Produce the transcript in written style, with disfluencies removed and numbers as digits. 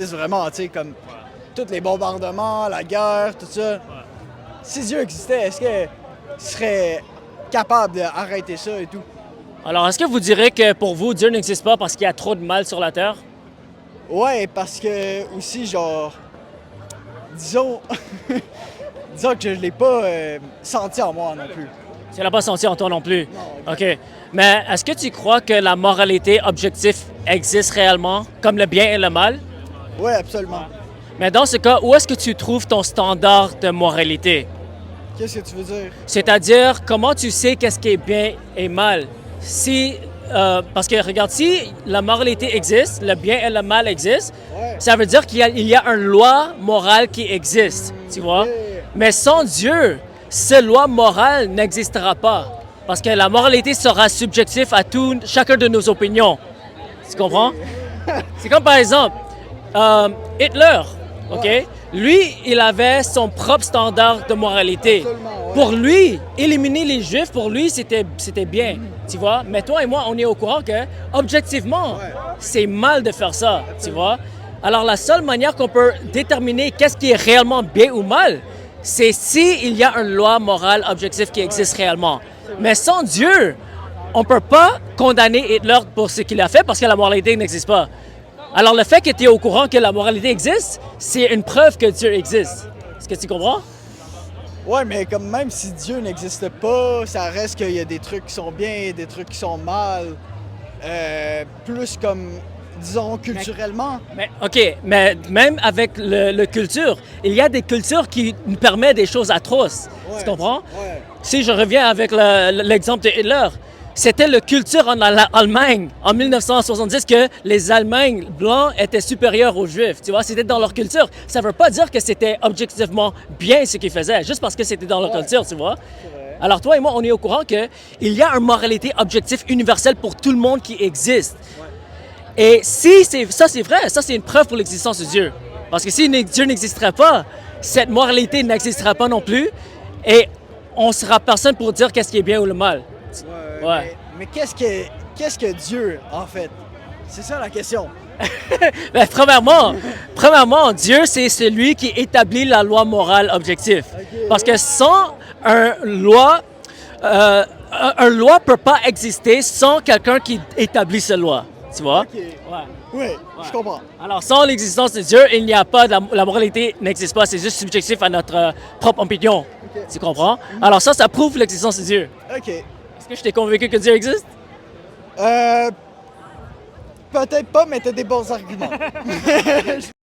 C'est vraiment, tu sais, comme tous les bombardements, la guerre, tout ça. Si Dieu existait, est-ce qu'il serait capable d'arrêter ça et tout? Alors, est-ce que vous direz que pour vous, Dieu n'existe pas parce qu'il y a trop de mal sur la terre? Ouais, parce que aussi, genre, disons, disons que je l'ai pas senti en moi non plus. Tu l'as pas senti en toi non plus. OK. Mais est-ce que tu crois que la moralité objective existe réellement, comme le bien et le mal? Ouais, absolument. Mais dans ce cas, où est-ce que tu trouves ton standard de moralité? Qu'est-ce que tu veux dire? C'est-à-dire, comment tu sais qu'est-ce qui est bien et mal? Si, parce que regarde, si la moralité existe, le bien et le mal existent, Ouais. ça veut dire qu'il y a une loi morale qui existe, tu vois? Yeah. Mais sans Dieu, cette loi morale n'existera pas. Parce que la moralité sera subjective à chacun de nos opinions. Tu comprends? C'est comme par exemple, Hitler, OK? Lui, il avait son propre standard de moralité. Absolument, ouais. Pour lui, éliminer les Juifs, pour lui, c'était bien, tu vois? Mais toi et moi, on est au courant que, objectivement, Ouais. c'est mal de faire ça, tu vois? Alors, la seule manière qu'on peut déterminer qu'est-ce qui est réellement bien ou mal, c'est s'il y a une loi morale objective qui existe réellement. Mais sans Dieu, on ne peut pas condamner Hitler pour ce qu'il a fait parce que la moralité n'existe pas. Alors, le fait que tu es au courant que la moralité existe, c'est une preuve que Dieu existe. Est-ce que tu comprends? Ouais, mais comme même si Dieu n'existe pas, ça reste qu'il y a des trucs qui sont bien, des trucs qui sont mal. Plus comme, disons, culturellement. Mais, OK, mais même avec le culture, il y a des cultures qui nous permettent des choses atroces. Ouais. Tu comprends? Ouais. Si je reviens avec l'exemple de Hitler, c'était la culture en Allemagne en 1970 que les Allemands blancs étaient supérieurs aux Juifs. Tu vois, c'était dans leur culture. Ça ne veut pas dire que c'était objectivement bien ce qu'ils faisaient, juste parce que c'était dans leur culture, tu vois. Alors toi et moi, on est au courant qu'il y a une moralité objective universelle pour tout le monde qui existe. Et si ça c'est vrai, ça c'est une preuve pour l'existence de Dieu. Parce que si Dieu n'existerait pas, cette moralité n'existera pas non plus et on sera personne pour dire qu'est-ce qui est bien ou le mal. Ouais. Mais qu'est-ce que Dieu, en fait? C'est ça la question. Ben, premièrement, Dieu, c'est celui qui établit la loi morale objective. Parce que sans un loi peut pas exister sans quelqu'un qui établit cette loi. Tu vois? OK. Oui, je comprends. Alors, sans l'existence de Dieu, il n'y a pas la moralité n'existe pas. C'est juste subjectif à notre propre opinion. Tu comprends? Alors ça prouve l'existence de Dieu. OK. Est-ce que je t'ai convaincu que Dieu existe? Peut-être pas, mais t'as des bons arguments.